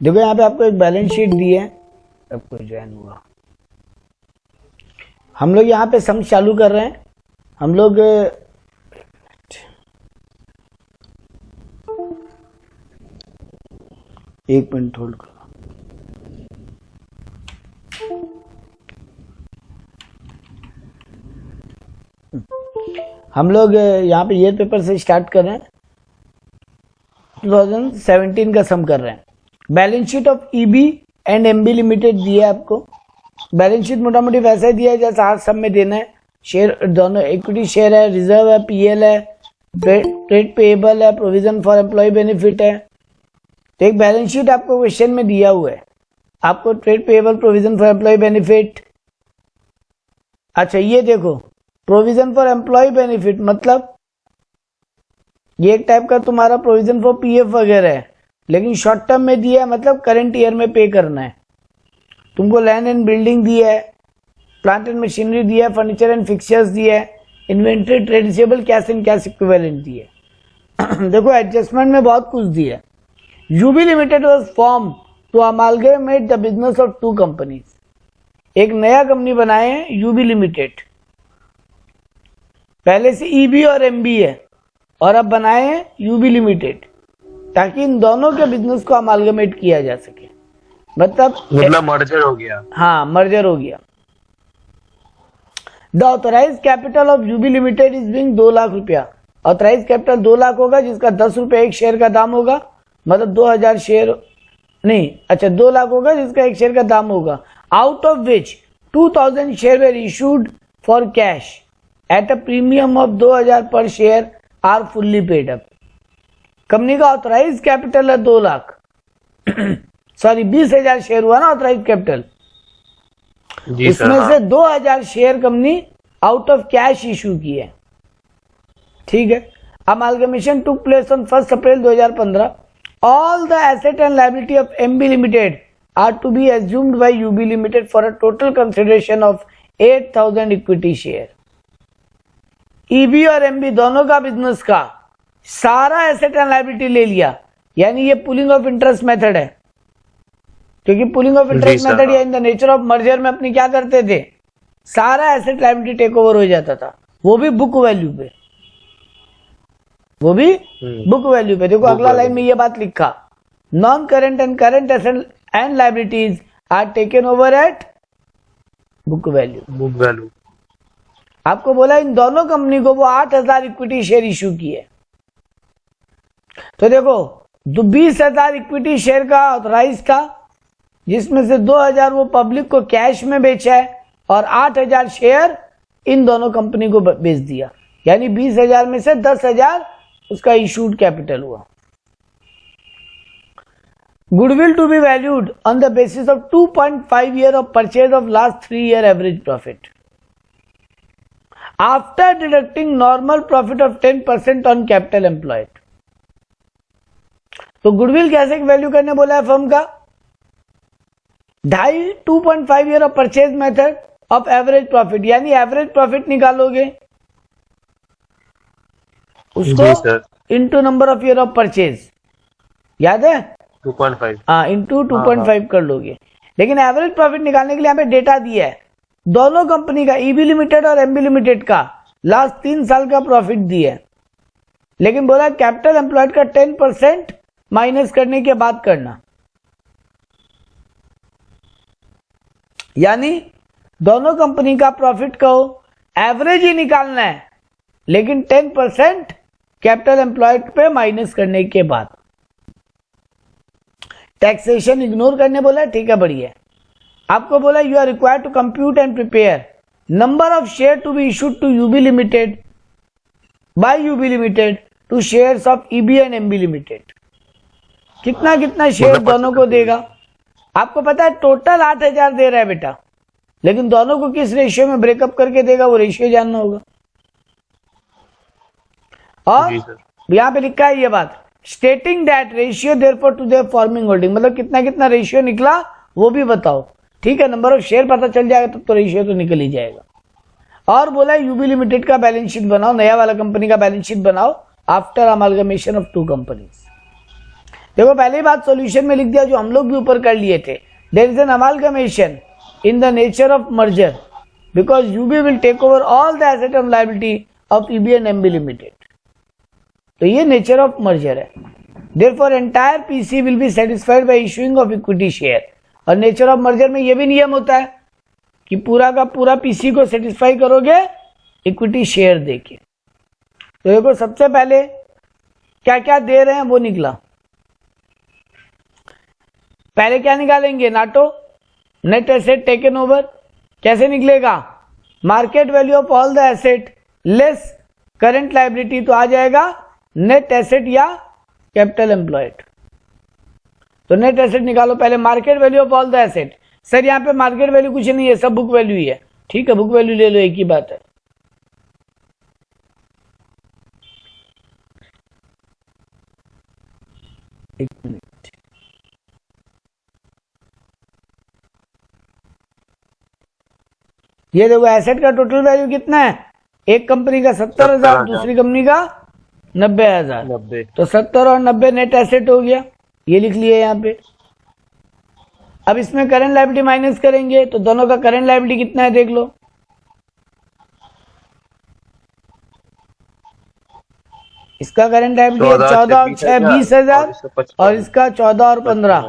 देखो यहाँ पे आपको एक बैलेंस शीट दी है, आपको ज्वाइन हुआ। हम लोग यहाँ पे सम चालू कर रहे हैं। हम लोग एक मिनट होल्ड करो। हम लोग यहाँ पे ईयर पेपर से स्टार्ट कर रहे हैं। 2017 का सम कर रहे हैं। Balance sheet of EB and MB limited दिया है आपको। बैलेंस शीट मोटा मोटी वैसा ही दिया है जैसा हर सब में देना है। शेयर दोनों, इक्विटी शेयर है, रिजर्व है, पीएल है, ट्रेड पेएबल है, प्रोविजन फॉर एम्प्लॉय बेनिफिट है। तो एक बैलेंस शीट आपको क्वेश्चन में दिया हुआ है, आपको trade payable, provision for employ benefit. अच्छा ये देखो, प्रोविजन फॉर एम्प्लॉय बेनिफिट मतलब ये एक टाइप का तुम्हारा प्रोविजन फॉर पीएफ वगैरह है, लेकिन शॉर्ट टर्म में दिया है, मतलब करंट ईयर में पे करना है। तुमको लैंड एंड बिल्डिंग दिया है, प्लांट एंड मशीनरी दिया है, फर्नीचर एंड फिक्सचर्स दिया है, inventory, trade receivable, cash and cash equivalent दिया है। देखो एडजस्टमेंट में बहुत कुछ दिया है। UB limited was form to amalgamate the business of two companies. एक नया कंपनी बनाए हैं यूबी लिमिटेड। पहले से ईबी और एमबी है और अब बनाए हैं यूबी लिमिटेड, ताकि इन दोनों के बिजनेस को अमालगमेट किया जा सके। मतलब मर्जर हो गया। हाँ, मर्जर हो गया। The authorise capital of UB limited is being 2 lakh रुपया। ऑथराइज कैपिटल 2 लाख होगा, जिसका 10 रुपए एक शेयर का दाम होगा, मतलब 2000 शेयर नहीं, अच्छा 2 लाख होगा जिसका एक शेयर का दाम होगा। Out of which 2000 share were issued for cash at a premium of 2000 per share are fully paid up. Company का ऑथराइज कैपिटल है 2 लाख सॉरी 20,000 शेयर हुआ ना ऑथराइज कैपिटल, उसमें से 2000 share company out of cash issue की है। ठीक है। Amalgamation took place on 1 April 2015। All the asset and liability of MB limited are to be assumed by UB limited for a total consideration of 8000 equity share. EB और MB दोनों का business का सारा asset and liability ले लिया, यानी ये pulling of interest method है, क्योंकि पुलिंग ऑफ इंटरेस्ट मेथड या इन द नेचर ऑफ मर्जर में अपनी क्या करते थे, सारा एसेट लायबिलिटी टेक ओवर हो जाता था, वो भी बुक वैल्यू पे, वो भी बुक वैल्यू पे। देखो अगला लाइन में ये बात लिखा, non current and current asset and liabilities are taken over at book value. Book value आपको बोला इन दोनों कंपनी को वो 8000 इक्विटी शेयर इशू की है। तो देखो 20,000 इक्विटी शेयर का ऑथराइज का, जिसमें से 2000 वो पब्लिक को कैश में बेचा है और 8000 शेयर इन दोनों कंपनी को बेच दिया, यानी 20,000 में से 10,000 उसका इशूड कैपिटल हुआ। Goodwill to be valued on the basis of 2.5 year of purchase of last 3 year average profit after deducting normal profit of 10% on capital employed. तो गुडविल कैसे वैल्यू करने बोला है फर्म का, 2.5 year of purchase method of average profit, यानी average profit निकालोगे उसको into number of year of purchase, याद है 2.5, हाँ इंटू 2.5 कर लोगे। लेकिन एवरेज प्रॉफिट निकालने के लिए यहाँ पे डेटा दिया है, दोनों कंपनी का ईबी लिमिटेड और एमबी लिमिटेड का लास्ट 3 साल का प्रॉफिट दिया है, लेकिन बोला कैपिटल एम्प्लॉयड का 10% माइनस करने के बाद करना, यानी दोनों कंपनी का प्रॉफिट को एवरेज ही निकालना है, लेकिन 10% कैपिटल एम्प्लॉयड पे माइनस करने के बाद। टैक्सेशन इग्नोर करने बोला, ठीक है बढ़िया। आपको बोला you are required to compute and prepare number of share to be issued to UB limited by UB limited to shares of EB and MB limited. कितना कितना शेयर दोनों को देगा, आपको पता है टोटल 8000 दे रहा है बेटा, लेकिन दोनों को किस रेशियो में ब्रेकअप करके देगा वो रेशियो जानना होगा। और यहां पे लिखा है ये बात, stating that ratio therefore to their forming holding, मतलब कितना कितना रेशियो निकला वो भी बताओ। ठीक है, नंबर ऑफ शेयर पता चल जाएगा तब तो रेशियो तो निकल ही जाएगा। और बोला यूबी लिमिटेड का बैलेंस शीट बनाओ, नया वाला कंपनी का बैलेंस शीट बनाओ आफ्टर अमालगमेशन ऑफ 2 कंपनीज। देखो पहले ही बात सॉल्यूशन में लिख दिया जो हम लोग भी ऊपर कर लिए थे। There is an amalgamation in the nature of merger because UB will take over all the asset and liability of EB and MB limited. तो ये नेचर ऑफ मर्जर है। Therefore entire PC will be satisfied by issuing of equity share. और nature of merger में ये भी नियम होता है कि पूरा का पूरा पीसी को सेटिस्फाई करोगे इक्विटी शेयर देके। तो देखो सबसे पहले क्या क्या दे रहे हैं वो निकला। पहले क्या निकालेंगे, NATO net asset taken over. कैसे निकलेगा, market value of all the asset less current liability, तो आ जाएगा नेट एसेट या कैपिटल एम्प्लॉयड। तो नेट एसेट निकालो पहले, market value of all the asset. Sir यहाँ पे मार्केट वैल्यू कुछ नहीं है, सब बुक वैल्यू ही है। ठीक है, बुक वैल्यू ले लो, एक ही बात है। एक मिनट, ये देखो एसेट का टोटल वैल्यू कितना है, एक कंपनी का 70,000, दूसरी कंपनी का 90,000। तो 70 और 90 नेट एसेट हो गया, ये लिख लिया यहाँ पे। अब इसमें करंट लायबिलिटी माइनस करेंगे तो दोनों का करंट लायबिलिटी कितना है देख लो। इसका करंट लायबिलिटी है 14 और 6 20,000 और इसका 14 और 15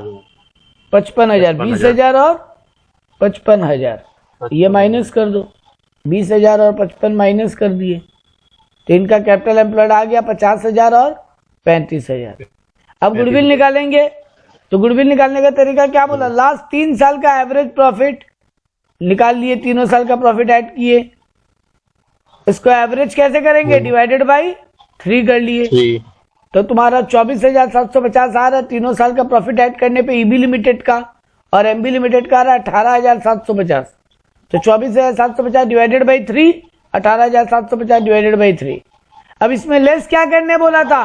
55,000, 20,000 और 55,000। ये माइनस कर दो, 20,000 और 55 माइनस कर दिए तो इनका कैपिटल एम्प्लॉयड आ गया 50,000 और 35,000। अब गुडविल निकालेंगे तो गुडविल निकालने का तरीका क्या बोला, लास्ट 3 साल का एवरेज प्रॉफिट निकाल लिए, तीनों साल का प्रॉफिट ऐड किए। इसको एवरेज कैसे करेंगे, डिवाइडेड बाई 3 कर लिए। तो तुम्हारा 24,750 आ रहा है तीनों साल का प्रॉफिट ऐड करने पे ईबी लिमिटेड का, और एमबी लिमिटेड का आ रहा है 18,750। तो 24,750 डिवाइडेड बाई 3, 18,750 डिवाइडेड बाई 3। अब इसमें लेस क्या करने बोला था,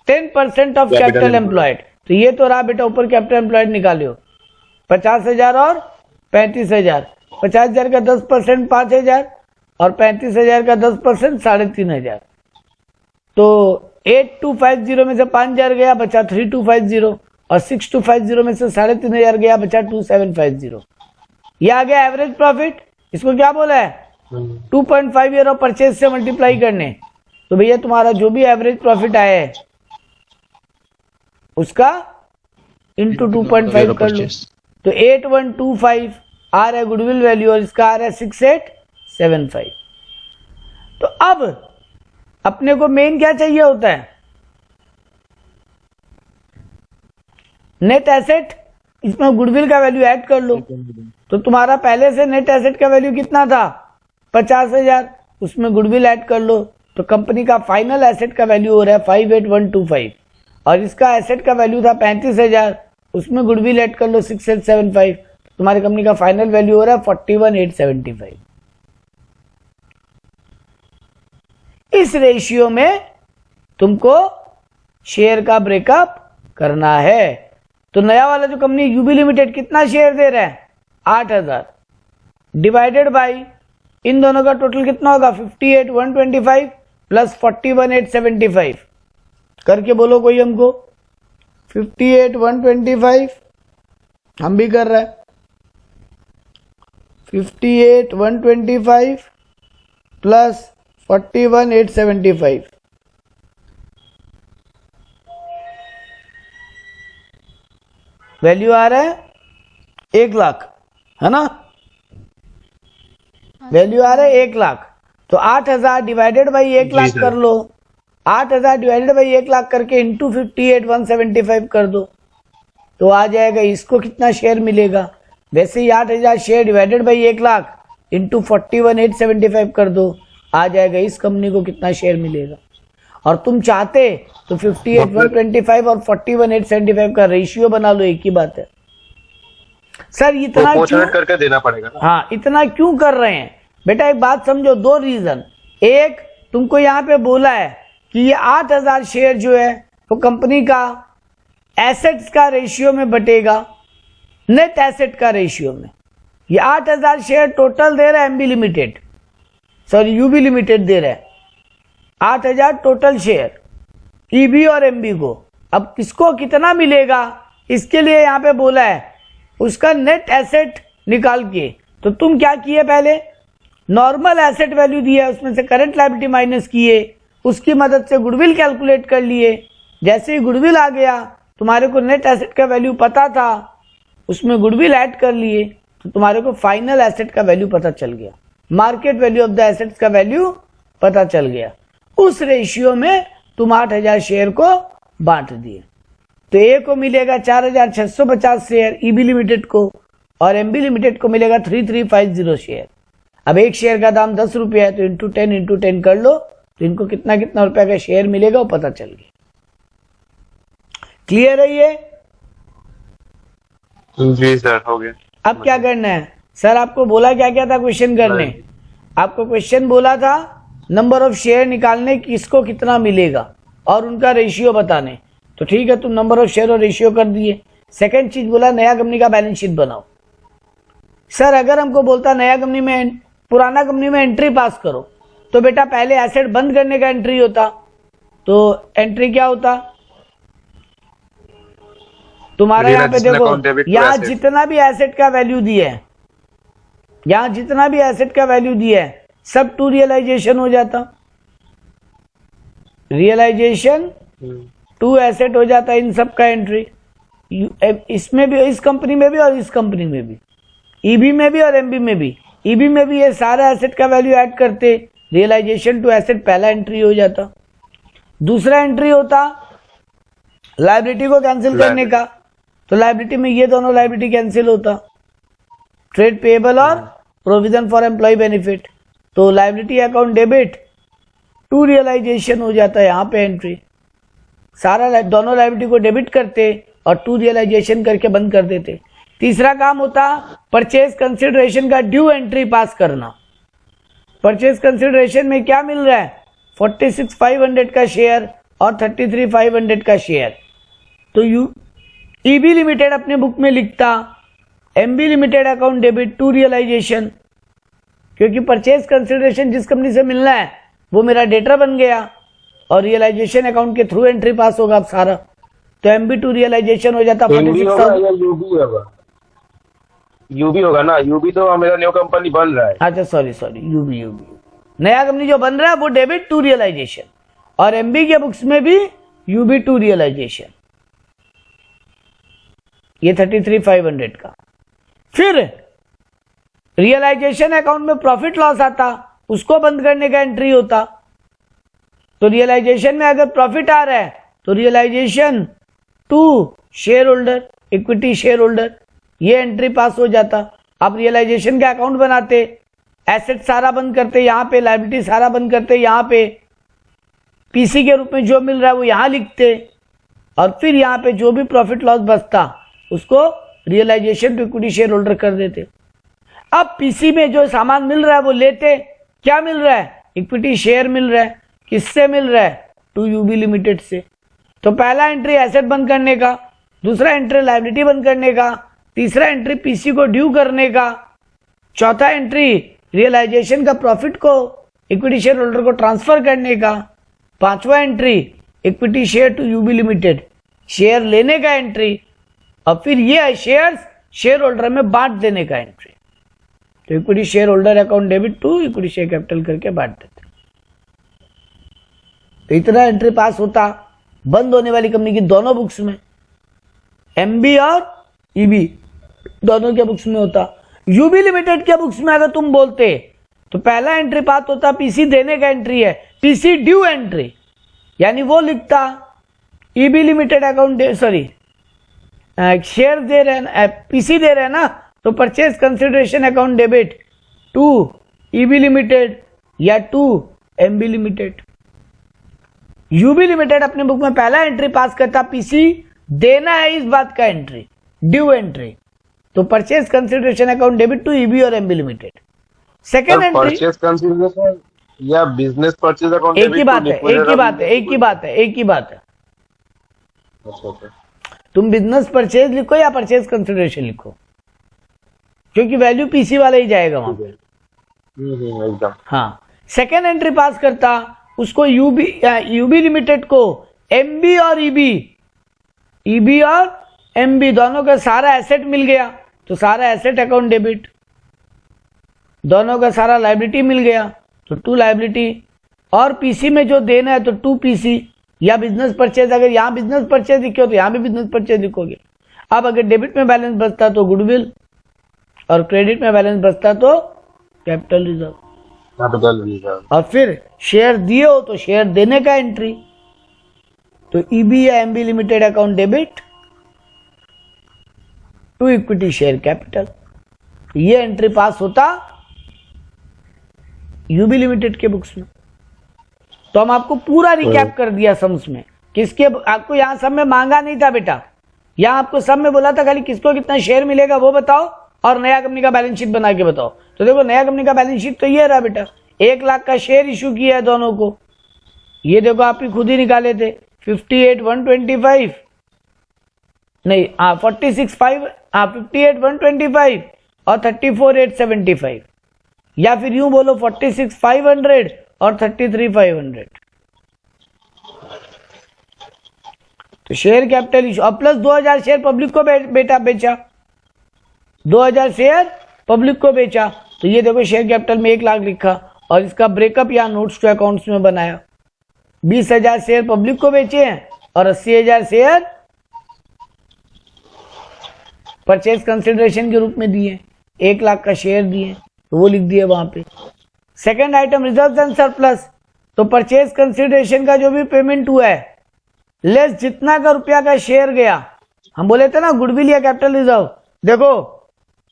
10% ऑफ कैपिटल एम्प्लॉयड। तो ये तो रहा बेटा ऊपर कैपिटल एम्प्लॉयड निकालियो, 50,000 और 35,000। 50,000 का 10% 5,000 और 35,000 का 10% 3,500। तो 8,250 में से 5,000 गया, बचा 3,250 और 6,250 में से 3,500 गया, बचा 2,750। ये आ गया एवरेज प्रॉफिट। इसको क्या बोला है, 2.5 ईयर ऑफ परचेज से मल्टीप्लाई करने। तो भैया तुम्हारा जो भी एवरेज प्रॉफिट आया है उसका इंटू 2.5 कर लो। तो 8,125 आ रहा है गुडविल वैल्यू और इसका आ रहा है 6,875। तो अब अपने को मेन क्या चाहिए होता है, नेट एसेट। इसमें गुडविल का वैल्यू ऐड कर लो। तो तुम्हारा पहले से नेट एसेट का वैल्यू कितना था 50,000, उसमें गुडविल ऐड कर लो तो कंपनी का फाइनल एसेट का वैल्यू हो रहा है 58,125 और इसका एसेट का वैल्यू था 35,000, उसमें गुडविल ऐड कर लो 6,875। तुम्हारी कंपनी का फाइनल वैल्यू हो रहा है 41,875। इस रेशियो में तुमको शेयर का ब्रेकअप करना है। तो नया वाला जो कंपनी यूबी लिमिटेड कितना शेयर दे रहा है 8,000 डिवाइडेड बाई इन दोनों का टोटल कितना होगा 58,125 प्लस 41,875 करके बोलो कोई हमको। 58,125 हम भी कर रहे हैं, 58,125 प्लस 41,875 वैल्यू आ रहा है 1 लाख, है ना। वैल्यू आ रहा है 1 लाख। तो 8,000 डिवाइडेड बाई 1 लाख कर लो। 8,000 डिवाइडेड बाई 1 लाख करके इंटू 58,175 कर दो तो आ जाएगा इसको कितना शेयर मिलेगा। वैसे ही 8,000 share divided by 1 lakh into 41,875 कर दो, आ जाएगा इस कंपनी को कितना शेयर मिलेगा। और तुम चाहते तो 58,125 और 41,875 का रेशियो बना लो, एक ही बात है। सर इतना क्यों करके देना पड़ेगा ना? हाँ, इतना क्यों कर रहे हैं बेटा, एक बात समझो, 2 रीजन। एक, तुमको यहाँ पे बोला है कि ये 8,000 शेयर जो है वो कंपनी का एसेट्स का रेशियो में बटेगा, नेट एसेट का रेशियो में। ये 8,000 शेयर टोटल दे रहा है MB limited, sorry UB limited दे रहा है 8,000 टोटल शेयर ईबी और एमबी को, अब किसको कितना मिलेगा इसके लिए यहाँ पे बोला है उसका नेट एसेट निकाल के। तो तुम क्या किए, पहले नॉर्मल एसेट वैल्यू दिया, उसमें से करंट लायबिलिटी माइनस किए, उसकी मदद से गुडविल कैलकुलेट कर लिए। जैसे ही गुडविल आ गया, तुम्हारे को नेट एसेट का वैल्यू पता था, उसमें गुडविल ऐड कर लिए, तो तुम्हारे को फाइनल एसेट का वैल्यू पता चल गया, market value of the assets का वैल्यू पता चल गया। उस रेशियो में तुम 8000 शेयर को बांट दिए। तो ए को मिलेगा 4650 शेयर ईबी लिमिटेड को, और एमबी लिमिटेड को मिलेगा 3350 शेयर। अब एक शेयर का दाम 10 रुपया है, तो इंटू 10 कर लो, तो इनको कितना कितना रुपया का शेयर मिलेगा वो पता चल गया। क्लियर है ये? जी सर, हो गया। अब क्या करना है सर, आपको बोला क्या क्या था क्वेश्चन करने? आपको क्वेश्चन बोला था नंबर ऑफ शेयर निकालने, किसको कितना मिलेगा और उनका रेशियो बताने। तो ठीक है, तुम नंबर ऑफ शेयर और रेशियो कर दिए। सेकंड चीज बोला नया कंपनी का बैलेंस शीट बनाओ। सर अगर हमको बोलता नया कंपनी में, पुराना कंपनी में एंट्री पास करो, तो बेटा पहले एसेट बंद करने का एंट्री होता। तो एंट्री क्या होता तुम्हारा? यहाँ पे देखो, यहाँ जितना भी एसेट का वैल्यू दिया है, यहाँ जितना भी एसेट का वैल्यू दिया है, सब टू रियलाइजेशन हो जाता। रियलाइजेशन टू एसेट हो जाता इन सब का एंट्री, इसमें भी, इस कंपनी में भी और इस कंपनी में भी, ईबी में भी और एमबी में भी। ईबी में भी ये सारा एसेट का वैल्यू ऐड करते, रियलाइजेशन टू एसेट पहला एंट्री हो जाता। दूसरा एंट्री होता लायबिलिटी को कैंसिल करने का, तो लायबिलिटी में ये दोनों लायबिलिटी कैंसिल होता, ट्रेड पेएबल और प्रोविजन फॉर एम्प्लॉय बेनिफिट। तो liability account debit to realisation हो जाता है यहाँ पे एंट्री, सारा दोनों लायबिलिटी को डेबिट करते और टू रियलाइजेशन करके बंद कर देते। तीसरा काम होता परचेज कंसिडरेशन का ड्यू एंट्री पास करना। परचेज कंसिडरेशन में क्या मिल रहा है? 46,500 का शेयर और 33,500 का शेयर। तो ईबी लिमिटेड अपने बुक में लिखता MB limited account debit to realisation, क्योंकि परचेज कंसिडरेशन जिस कंपनी से मिलना है वो मेरा डेटर बन गया और रियलाइजेशन अकाउंट के थ्रू एंट्री पास होगा अब सारा। तो एमबी टू रियलाइजेशन हो जाता 46,000। यूबी होगा ना, यूबी तो मेरा न्यू कंपनी बन रहा है। अच्छा सॉरी यूबी नया कंपनी जो बन रहा है वो डेबिट टू रियलाइजेशन, और एमबी के बुक्स में भी यूबी टू रियलाइजेशन, ये 33,500 का। फिर रियलाइजेशन अकाउंट में प्रॉफिट लॉस आता, उसको बंद करने का एंट्री होता। तो रियलाइजेशन में अगर प्रॉफिट आ रहा है तो realisation to share holder, equity share holder, ये एंट्री पास हो जाता। आप रियलाइजेशन का अकाउंट बनाते, एसेट सारा बंद करते यहाँ पे, लायबिलिटी सारा बंद करते यहाँ पे, पीसी के रूप में जो मिल रहा है वो यहाँ लिखते, और फिर यहाँ पे जो भी प्रॉफिट लॉस बचता उसको realisation to equity share holder कर देते। अब पीसी में जो सामान मिल रहा है वो लेते, क्या मिल रहा है? इक्विटी शेयर मिल रहा है। किससे मिल रहा है? टू यूबी लिमिटेड से। तो पहला एंट्री एसेट बंद करने का, दूसरा एंट्री लायबिलिटी बंद करने का, तीसरा एंट्री पीसी को ड्यू करने का, चौथा एंट्री रियलाइजेशन का प्रॉफिट को इक्विटी शेयर होल्डर को ट्रांसफर करने का, पांचवा entry equity share to UB limited, share लेने का एंट्री, और फिर ये शेयर्स शेयर होल्डर में बांट देने का एंट्री। तो equity share holder account debit to equity share capital करके बांट देते। तो इतना एंट्री पास होता बंद होने वाली कंपनी की दोनों बुक्स में, एमबी और ईबी दोनों के बुक्स में होता। यूबी लिमिटेड के बुक्स में अगर तुम बोलते तो पहला एंट्री पास होता पीसी देने का एंट्री है, पीसी ड्यू एंट्री, यानी वो लिखता EB limited account, sorry share दे रहे हैं, पीसी दे रहे हैं ना, तो purchase consideration account debit to EB limited या to MB limited. UB limited अपने बुक में पहला एंट्री पास करता, पीसी देना है इस बात का एंट्री, ड्यू एंट्री, तो purchase consideration account debit to EB और MB limited. Second entry purchase consideration या बिजनेस परचेज अकाउंट, एक ही बात है, एक ही बात है, एक ही बात है, एक ही बात है। अच्छा, तुम बिजनेस परचेज लिखो या परचेज कंसिडरेशन लिखो, क्योंकि वैल्यू पीसी वाला ही जाएगा वहां पे। एकदम। हाँ, सेकेंड एंट्री पास करता, उसको यूबी लिमिटेड को एमबी और ईबी ईबी और एमबी दोनों का सारा एसेट मिल गया तो सारा एसेट अकाउंट डेबिट, दोनों का सारा लायबिलिटी मिल गया तो टू लायबिलिटी, और पीसी में जो देना है तो टू पीसी या बिजनेस परचेज। अगर यहाँ बिजनेस परचेज लिखे हो तो यहाँ भी बिजनेस परचेज लिखोगे। अब अगर डेबिट में बैलेंस बचता तो गुडविल और क्रेडिट में बैलेंस बचता तो कैपिटल रिजर्व। और फिर शेयर दिए हो तो शेयर देने का एंट्री, तो ईबी या MB limited account debit to equity share capital, ये एंट्री पास होता यूबी लिमिटेड के बुक्स में। तो हम आपको पूरा रिकैप कर दिया सम्स में, किसके आपको यहां सब में मांगा नहीं था बेटा, यहां आपको सब में बोला था खाली किसको कितना शेयर मिलेगा वो बताओ और नया कंपनी का बैलेंस शीट बना के बताओ। तो देखो नया कंपनी का बैलेंस शीट तो ये रहा बेटा, 1 लाख का शेयर इशू किया है दोनों को, ये देखो आप ही खुद ही निकाले थे 58,125 नहीं 58,125 और 34,875, या फिर यूं बोलो 46,500 और 33,500। तो शेयर कैपिटल इशू अब प्लस 2,000 शेयर पब्लिक को बेटा बेचा, 2,000 शेयर पब्लिक को बेचा, तो ये देखो शेयर कैपिटल में 1 लाख लिखा और इसका ब्रेकअप या नोट्स टू अकाउंट्स में बनाया। 20,000 शेयर पब्लिक को बेचे हैं और 80,000 शेयर परचेज कंसिडरेशन के रूप में दिए, 1 लाख का शेयर दिए तो वो लिख दिए वहां पे। Second item reserve and surplus, तो परचेज कंसिडरेशन का जो भी पेमेंट हुआ है लेस जितना का रुपया का शेयर गया, हम बोले थे ना गुडविल या कैपिटल रिजर्व। देखो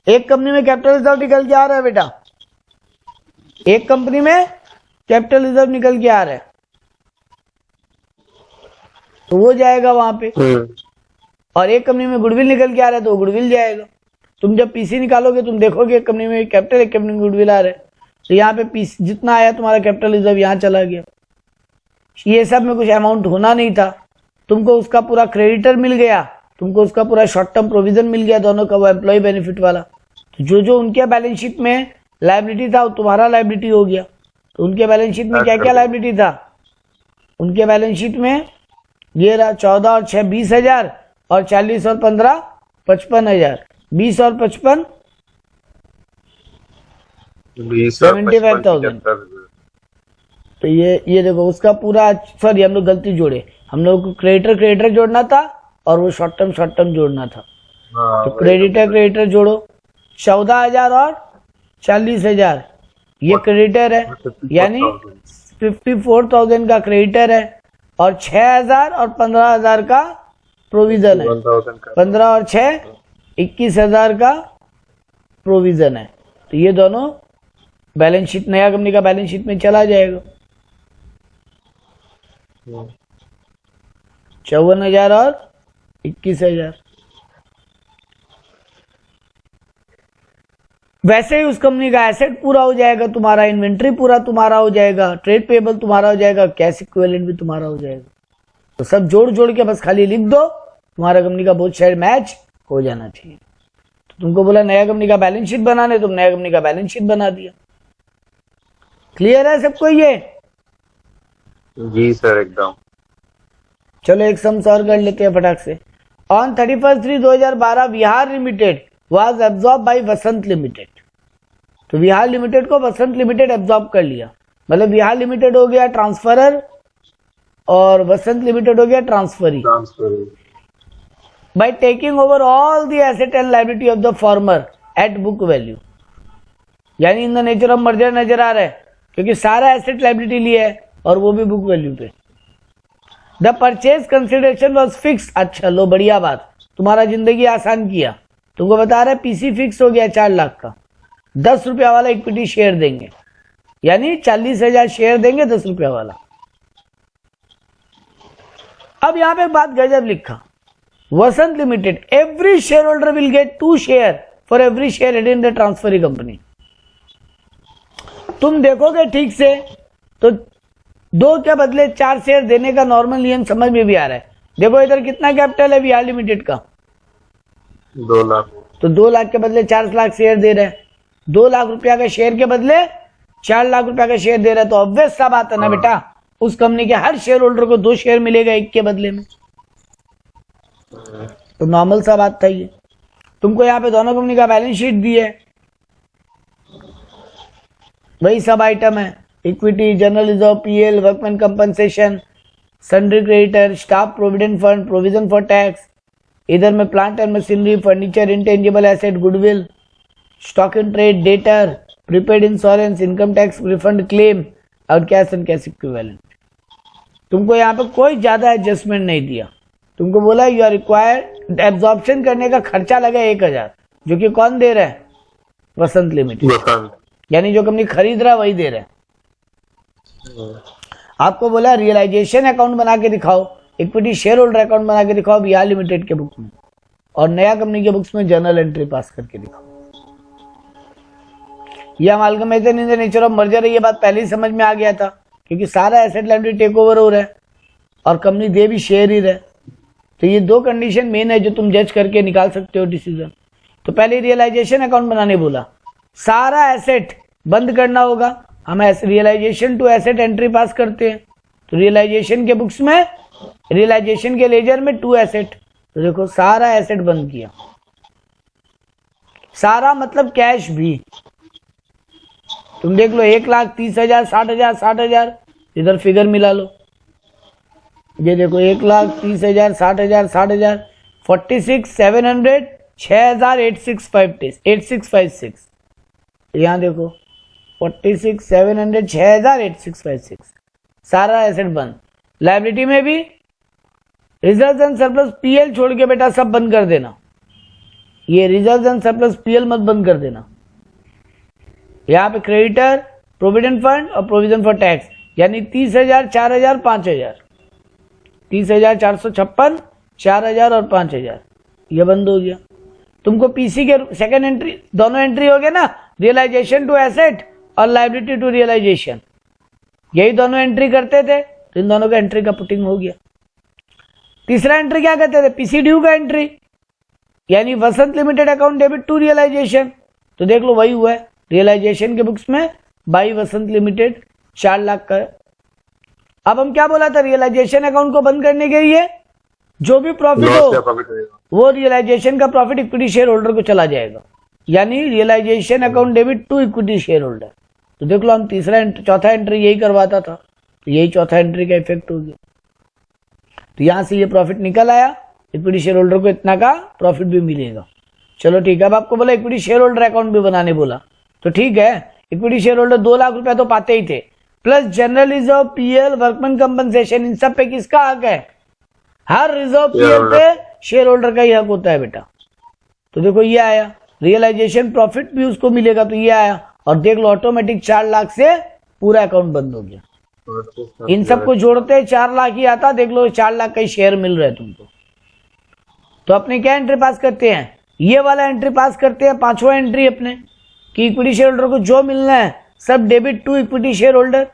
एक कंपनी में कैपिटल रिजर्व निकल के आ रहा है बेटा, एक कंपनी में कैपिटल रिजर्व निकल के आ रहा है तो वो जाएगा वहां पे, और एक कंपनी में गुडविल निकल के आ रहा है तो गुडविल जाएगा। तुम जब पीसी निकालोगे तुम देखोगे एक कंपनी में कैपिटल एक कंपनी में गुडविल आ रहा है, तो यहाँ पे पीसी जितना आया तुम्हारा कैपिटल रिजर्व यहाँ चला गया। ये सब में कुछ अमाउंट होना नहीं था, तुमको उसका पूरा क्रेडिटर मिल गया, तुमको उसका पूरा शॉर्ट टर्म प्रोविजन मिल गया दोनों का, वो एम्प्लॉय बेनिफिट वाला। तो जो जो उनके बैलेंस शीट में लायबिलिटी था वो तुम्हारा लायबिलिटी हो गया। तो उनके बैलेंस शीट में क्या क्या लायबिलिटी था, उनके बैलेंस शीट में ये रहा 14 और 6 20,000 और 40 और 15 55,000, 20 और 55 75,000। तो ये देखो उसका पूरा, सॉरी हम लोग गलती जोड़े, हम लोग को क्रेडिटर जोड़ना था और वो शॉर्ट टर्म जोड़ना था। तो क्रेडिटर जोड़ो, 14,000 और 40,000 ये क्रेडिटर है, यानी 54,000 का क्रेडिटर है, और 6,000 और 15,000 का प्रोविजन है, 15 और 6 21,000 का प्रोविजन है। तो ये दोनों बैलेंस शीट नया कंपनी का बैलेंस शीट में चला जाएगा। 54,000 और 21,000। वैसे ही उस कंपनी का एसेट पूरा हो जाएगा तुम्हारा, इन्वेंट्री पूरा तुम्हारा हो जाएगा, ट्रेड पेबल तुम्हारा हो जाएगा, कैश इक्विवेलेंट भी तुम्हारा हो जाएगा। तो सब जोड़ के बस खाली लिख दो, तुम्हारा कंपनी का बहुत शेयर मैच हो जाना चाहिए। तो तुमको बोला नया कंपनी का बैलेंस शीट बनाने, तुम नया कंपनी का बैलेंस शीट बना दिया। क्लियर है सबको ये? जी सर एकदम। चलो एक सम्स और कर लेते हैं फटाक से। On 31/3/2012 Vihar limited was absorb by Vasant limited. तो विहार लिमिटेड को वसंत लिमिटेड एब्जॉर्ब कर लिया, मतलब विहार लिमिटेड हो गया ट्रांसफरर और वसंत लिमिटेड हो गया transferee. By taking over all the asset and liability of the former at book value, यानी in the nature of merger नजर आ रहा है क्योंकि सारा एसेट लायबिलिटी लिया है और वो भी बुक वैल्यू पे। The purchase consideration was fix. अच्छा लो बढ़िया बात, तुम्हारा जिंदगी आसान किया। तुमको बता रहा है पीसी फिक्स हो गया 4 लाख का, 10 रुपया वाला इक्विटी शेयर देंगे, यानी 40,000 शेयर देंगे 10 रुपया वाला। अब यहां पे बात गजब लिखा, Vasant limited every share holder will get 2 share for every share held in the transferee company. तुम देखोगे ठीक से तो 2 के बदले 4 शेयर देने का नॉर्मल नियम समझ में भी आ रहा है। देखो इधर कितना कैपिटल है विहार लिमिटेड का, 2 लाख। तो 2 लाख के बदले 4 लाख शेयर दे रहे हैं, 2 लाख रुपया का शेयर के बदले 4 लाख रुपया का शेयर दे रहे हैं। तो ऑब्वियस सा बात है ना बेटा, उस कंपनी के हर शेयर होल्डर को 2 शेयर मिलेगा 1 के बदले में। तो नॉर्मल सा बात था ये। तुमको यहाँ पे दोनों कंपनी का बैलेंस शीट दिया है, वही सब आइटम है, equity, general reserve, PL, workman compensation, sundry creditor, staff provident fund, provision for tax, इधर में plant and machinery, furniture, intangible asset, goodwill, stock in trade, debtor, prepaid insurance, income tax refund claim और cash and cash equivalent. तुमको यहाँ पे कोई ज्यादा adjustment नहीं दिया। तुमको बोला यू आर रिक्वायर्ड, एब्जॉर्प्शन करने का खर्चा लगा 1000, जो कि कौन दे रहा है? वसंत लिमिटेड, यानी जो कंपनी खरीद रहा है वही दे रहा है। आपको बोला रियलाइजेशन अकाउंट बना के दिखाओ, इक्विटी शेयर होल्डर अकाउंट बना के दिखाओ बिहार लिमिटेड के बुक में, और नया कंपनी के बुक्स में जर्नल एंट्री पास करके दिखाओ। ये amalgamation in the nature of merger है, ये बात पहले ही समझ में आ गया था, क्योंकि सारा एसेट लायबिलिटी टेक ओवर हो रहा है और कंपनी दे भी शेयर ही रहे। तो ये दो कंडीशन मेन है जो तुम जज करके निकाल सकते हो डिसीजन। तो पहले रियलाइजेशन अकाउंट बनाने बोला, सारा एसेट बंद करना होगा, हम realisation to asset entry pass करते हैं। तो रियलाइजेशन के बुक्स में, रियलाइजेशन के लेजर में टू एसेट, तो देखो सारा एसेट बंद किया, सारा मतलब कैश भी। तुम देख लो 1,30,000, 60,000, 60,000, इधर फिगर मिला लो, ये देखो 1,30,000, 60,000, 60,000, 46,700, 6,8656, यहाँ देखो 46,700, 6,8656, सारा एसेट बंद। लायबिलिटी में भी रिजर्व एंड सरप्लस पीएल छोड़ के बेटा सब बंद कर देना, ये रिजर्व एंड सरप्लस पीएल मत बंद कर देना। यहाँ पे क्रेडिटर, प्रोविडेंट फंड और प्रोविजन फॉर टैक्स, यानी 30,000, 4,000, 5,000, 30,456, 4,000 और 5,000, ये बंद हो गया। तुमको पीसी के सेकंड एंट्री, दोनों एंट्री हो गया ना, रियलाइजेशन टू एसेट और लायबिलिटी टू रियलाइजेशन, यही दोनों एंट्री करते थे, तो इन दोनों का एंट्री का पुटिंग हो गया। तीसरा एंट्री क्या करते थे? पीसी ड्यू का एंट्री, यानी Vasant limited account debit to realisation. तो देख लो वही हुआ है, रियलाइजेशन के बुक्स में बाई वसंत लिमिटेड 4 लाख का। अब हम क्या बोला था, रियलाइजेशन अकाउंट को बंद करने के लिए जो भी प्रॉफिट हो वो रियलाइजेशन का प्रॉफिट इक्विटी शेयर होल्डर को चला जाएगा, यानी realisation account debit to equity share holder. तो देख लो हम चौथा एंट्री यही करवाता था, तो यही चौथा एंट्री का इफेक्ट हो गया। तो यहां से ये प्रॉफिट निकल आया, इक्विटी शेयर होल्डर को इतना का प्रॉफिट भी मिलेगा। चलो ठीक है, अब आपको बोला इक्विटी शेयर होल्डर अकाउंट भी बनाने बोला, तो ठीक है, इक्विटी शेयर होल्डर 2 लाख रुपया तो पाते ही थे, plus general reserve, PL, workman compensation, इन सब पे किसका हक है? हर रिजर्व पीएल पे शेयर होल्डर का ही हक होता है बेटा। तो देखो ये आया, रियलाइजेशन प्रॉफिट भी उसको मिलेगा, तो ये आया, और देख लो ऑटोमेटिक 4 लाख से पूरा अकाउंट बंद हो गया। इन सबको जोड़ते 4 लाख ही आता, देख लो 4 लाख का ही शेयर मिल रहा है तुमको। तो अपने क्या एंट्री पास करते हैं? ये वाला एंट्री पास करते हैं, 5वां एंट्री अपने कि इक्विटी शेयर होल्डर को जो मिलना है सब debit to equity share holder,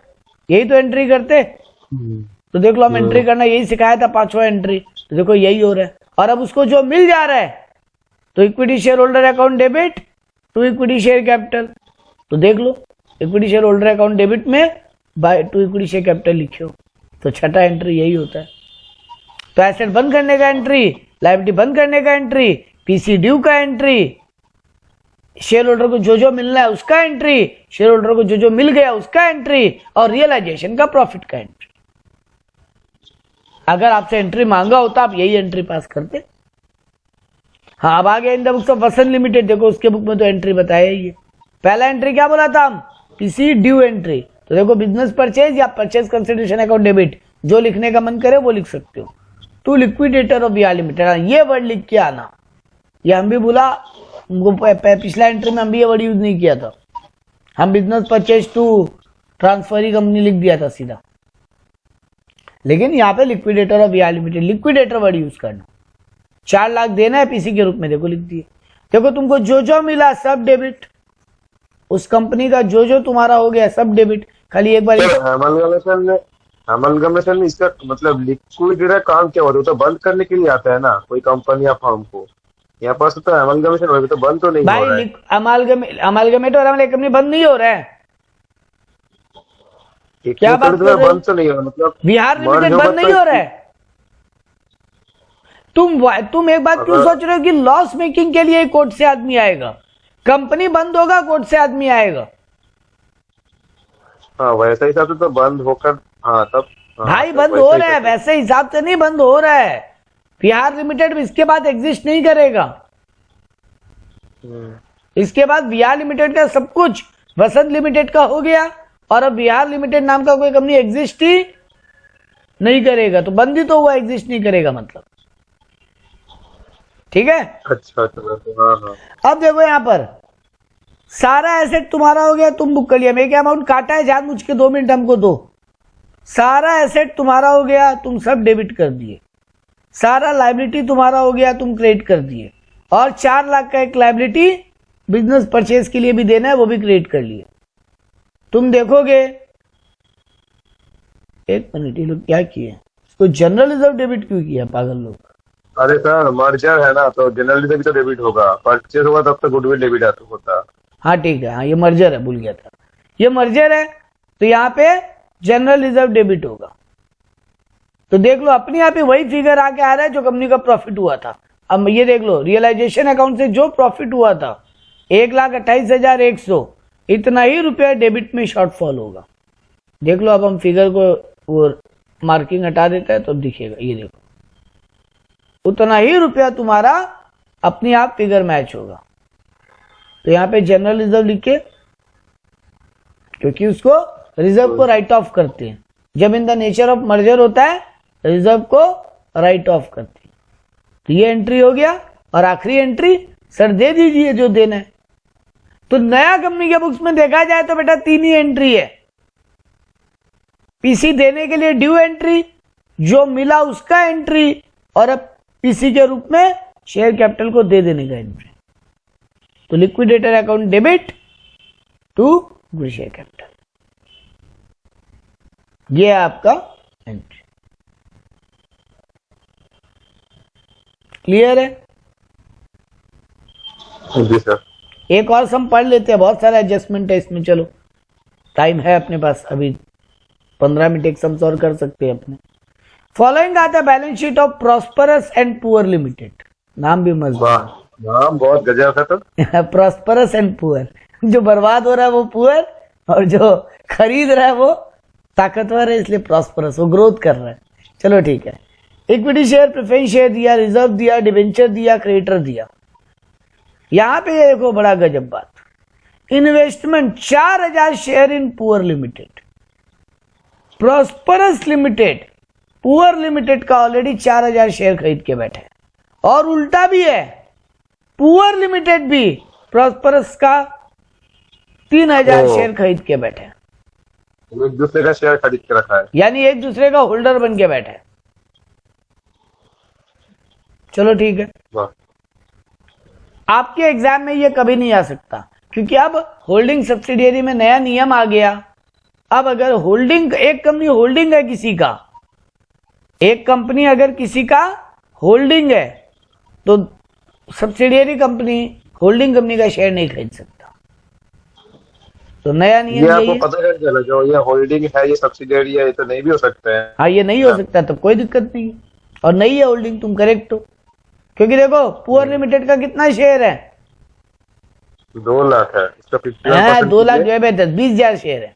यही तो एंट्री करते। तो देख लो हम एंट्री करना यही सिखाया था, 5वां एंट्री, तो देखो यही हो रहा है। और अब उसको जो मिल जा रहा है तो equity share holder account debit to equity share capital, तो देख लो equity share holder account debit में by to equity share capital लिखो, तो छठा एंट्री यही होता है। तो एसेट बंद करने का एंट्री, लायबिलिटी बंद करने का एंट्री, पीसी ड्यू का एंट्री, शेयर होल्डर को जो जो मिलना है उसका एंट्री, शेयर होल्डर को जो जो मिल गया उसका एंट्री, और रियलाइजेशन का प्रॉफिट का एंट्री। अगर आपसे एंट्री मांगा होता आप यही एंट्री पास करते। हाँ, अब आ गया in the books of Vasant limited, देखो उसके बुक में तो एंट्री बताया ही है। पहला एंट्री क्या बोला था हम? PC due entry. तो देखो बिजनेस परचेज या परचेज कंसिडरेशन अकाउंट डेबिट, जो लिखने का मन करे वो लिख सकते हो। To liquidator of Bihar limited, ये वर्ड लिख के आना, ये हम भी बोला, पिछला एंट्री में हम भी ये वर्ड यूज नहीं किया था, हम business purchase to transferee company लिख दिया था सीधा, लेकिन यहाँ पे liquidator of Bihar limited, liquidator word use करना। 4 लाख देना है पीसी के रूप में, देखो लिख दिए। देखो तुमको जो जो मिला सब डेबिट, उस कंपनी का जो जो तुम्हारा हो गया सब डेबिट। खाली एक बार अमलगमेशन में इसका मतलब लिक्विडेटर काम क्या होता है? तो बंद करने के लिए आता है ना कोई कंपनी या फर्म को, यहाँ पास तो अमलगमेशन हो, तो बंद तो नहीं हो रहा है। अमालगमेट और कंपनी बंद नहीं हो रहा है, क्या बात कर रहे हो? बंद तो नहीं हो रहा, मतलब बिहार लिमिटेड बंद नहीं हो रहा है, तुम एक बात क्यों सोच रहे हो कि लॉस मेकिंग के लिए कोर्ट से आदमी आएगा? कंपनी बंद होगा, कोर्ट से आदमी आएगा। हाँ वैसे हिसाब से तो बंद होकर, हाँ तब भाई बंद हो रहा है, वैसे हिसाब से नहीं बंद हो रहा है। बिहार लिमिटेड इसके बाद एग्जिस्ट नहीं करेगा। इसके बाद बिहार लिमिटेड का सब कुछ वसंत लिमिटेड का हो गया, और अब बिहार लिमिटेड नाम का कोई कंपनी एग्जिस्ट ही नहीं करेगा। तो बंद ही तो हुआ, एग्जिस्ट नहीं करेगा मतलब। ठीक है, अच्छा हाँ। अब देखो यहां पर सारा एसेट तुम्हारा हो गया, तुम बुक कर लिया। मैं क्या अमाउंट काटा है, जान मुझ के 2 मिनट हमको दो। सारा एसेट तुम्हारा हो गया, तुम सब डेबिट कर दिए। सारा लायबिलिटी तुम्हारा हो गया, तुम क्रेडिट कर दिए। और 4 लाख का एक लायबिलिटी बिजनेस परचेज के लिए भी देना है, वो भी क्रेडिट कर लिए। तुम देखोगे, एक मिनट, ये लोग क्या किए, इसको जनरल रिजर्व डेबिट क्यों किया पागल लोग? अरे सर मर्जर है ना, तो जनरली से भी तो डेबिट होगा, परचेज होगा तब तो गुडविल डेबिट होता। हाँ ठीक है, हाँ ये मर्जर है, भूल गया था, ये मर्जर है। तो यहाँ पे जनरल रिजर्व डेबिट होगा। तो देख लो अपने यहाँ पे वही फिगर आके आ रहा है जो कंपनी का प्रॉफिट हुआ था। अब ये देख लो, रियलाइजेशन अकाउंट से जो प्रॉफिट हुआ था 1,28,100, इतना ही रुपया डेबिट में शॉर्टफॉल होगा। देख लो, अब हम फिगर को वो मार्किंग हटा देता है तो अब दिखेगा। ये देखो, उतना ही रुपया तुम्हारा अपने आप फिगर मैच होगा। तो यहाँ पे जनरल रिजर्व लिखे, क्योंकि उसको रिजर्व को राइट ऑफ करते हैं। जब इन द नेचर ऑफ मर्जर होता है, रिजर्व को राइट ऑफ करते हैं। तो ये एंट्री हो गया, और आखिरी एंट्री सर दे दीजिए जो देना है। तो नया कंपनी के बुक्स में देखा जाए तो बेटा 3 ही एंट्री है। पीसी देने के लिए ड्यू एंट्री, जो मिला उसका एंट्री, और अब पीसी के रूप में शेयर कैपिटल को दे देने का एंट्री। तो liquidator account debit to good share capital, ये है आपका एंट्री। क्लियर है? जी सर। एक और सम पढ़ लेते हैं, बहुत सारा एडजस्टमेंट है इसमें। चलो टाइम है अपने पास, अभी 15 मिनट एक सम्स और कर सकते हैं अपने। फॉलोइंग आता है balance sheet of prosperous and poor limited. नाम भी मजबूत, नाम बहुत गजब है। तो प्रॉस्परस एंड पुअर, जो बर्बाद हो रहा है वो पुअर, और जो खरीद रहा है वो ताकतवर है, इसलिए प्रॉस्परस, वो ग्रोथ कर रहा है। चलो ठीक है। इक्विटी शेयर, प्रेफरेंस शेयर दिया, रिजर्व दिया, डिवेंचर दिया, क्रेडिटर दिया। यहां पे ये देखो बड़ा गजब बात, investment 4,000 share in poor limited. Prosperous limited poor limited का ऑलरेडी 4,000 शेयर खरीद के बैठे, और उल्टा भी है, पुअर लिमिटेड भी प्रॉस्परस का 3,000 शेयर खरीद के बैठे, एक दूसरे का शेयर खरीद के रखा है, यानी एक दूसरे का होल्डर बन के बैठे। चलो ठीक है। आपके एग्जाम में ये कभी नहीं आ सकता, क्योंकि अब होल्डिंग सब्सिडियरी में नया नियम आ गया। अब अगर होल्डिंग, एक कंपनी होल्डिंग है किसी का, एक कंपनी अगर किसी का होल्डिंग है, तो सब्सिडियरी कंपनी होल्डिंग कंपनी का शेयर नहीं खरीद सकता। तो नया नियम ये आपको पता है चला, जो ये होल्डिंग है, ये सब्सिडियरी है, ये तो नहीं भी हो सकता है। हाँ, ये नहीं हो सकता, तब कोई दिक्कत नहीं है। और नहीं है होल्डिंग, तुम करेक्ट हो। क्योंकि देखो पुअर लिमिटेड का कितना शेयर है? 2 लाख है, इसका 2 लाख जो है 20,000 शेयर है।